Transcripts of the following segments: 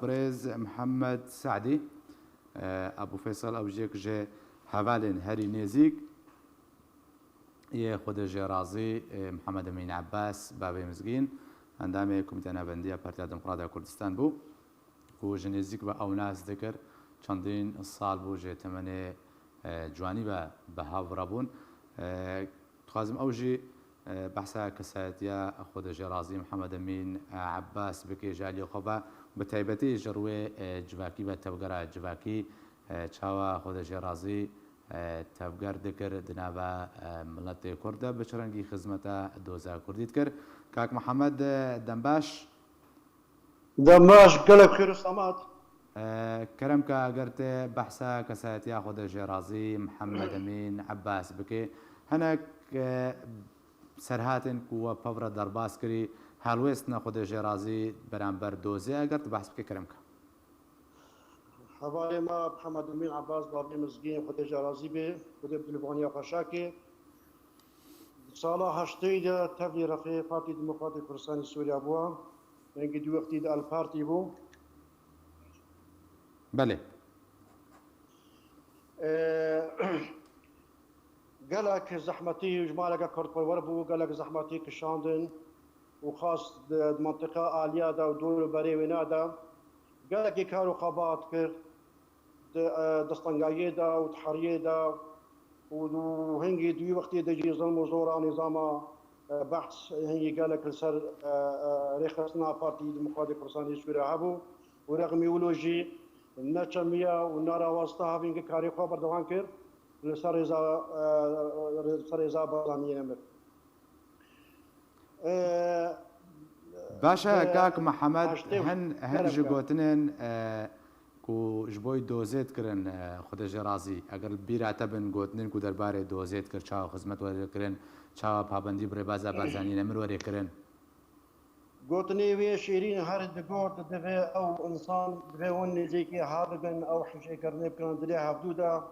بريز محمد سعدي ابو فيصل او جيك جي حوالين هاري نيزيك يه خود جي رازي محمد امين عباس بابي مزگین اندامه کمیته نابندی پارتیا دموکراتیک کردستان بو و جنیزیک با او ناس ذکر چندین سال بو جه تمنه جوانی به هاورابون تخازم اوجي بحثا كساتيا خود جي رازي محمد امين عباس بكي جالي خبا بتايبتي جروي جواكي بتوغرا جواكي چاوا خود جي رازي تفجر ذكر دنابا ملت كرده بشرنگي خدمتا دوزا كرديت كر كاك محمد دنباش قلب خير الصمات كرم كاغرت بحثا كساتيا خود جي رازي محمد امين عباس بكي هناك سرهاتن كوا بفرة درباس كري هالويست ناخد جرازي برانبر دوزي اگرت بحث بكي كرمك حوالي ما محمد امين عباس بابي مزگین خود جرازي به خود تلفونيا خشاكي صالح هشتيد تبلي رفيق بارتي ديمقراطي كردستان سوريا بوا يعني دو وقتي البارتي بو بله قالك زحمتي وجمالك كرت بالوربو قالك زحمتي كشاندن وخاص منطقة آلية دا ودور بري ونادا قالك كارو قبات كر دستنقاية دا وتحرية دا وهنجي دوي وقتي دجي ظلم وزورة نظام بحث هنجي قالك لسر ريخصنا بارتي ديمقراطي كردستان سوريا هبو ورغم يولوجي نچمية ونارا واسطة هنجي كاري خبر دوان كر سريزا بازانية نمر باشا كاك محمد هن جوتنن كو جبوي دوزيت كرن خود جرازي اگر بيراته بن گوتنن كو درباره دوزيت كر چاو خدمت ور كرن چاو پابندی بر بازا بازاني نمر ور كرن گوتني وي شيرين هر دگوت دغه او انسان دغه ون زيكي هادغن او حشي كرني كان دلي حدودا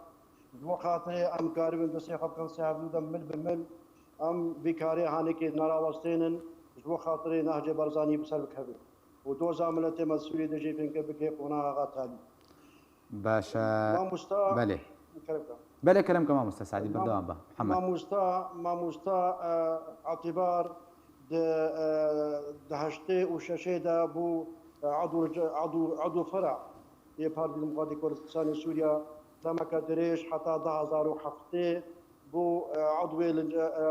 وقاتي ام كاربن دسي خبكن سابلو دم مل بمل ام بكاري هانيك نارا وستينن جو خاطري نهج برزاني بسلك هبي ودو زاملته مسؤوليه دجي فينك بكي قنا غاتالي باشا ما مستا بله بله كلام كمان مستا سعدي بردوام با محمد ما مستا اعتبار دهشته وششه دا بو عضو فرع يبارد المقاضي كردستان سوريا تمك دريش حتى 2007 بو عضو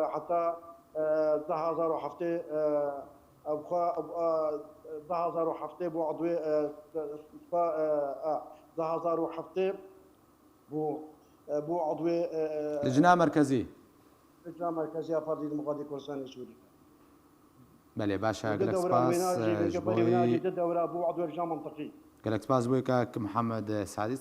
حتى 2007 2007 بو عضو 2007 بو عضو لجنة مركزي لجنة مركزية بارتي ديمقراطي كردستان سوريا بله باشا قلت سباس جبوي دورة بو عضو لجنة منطقي قلت سباس بوي كاك محمد سعدي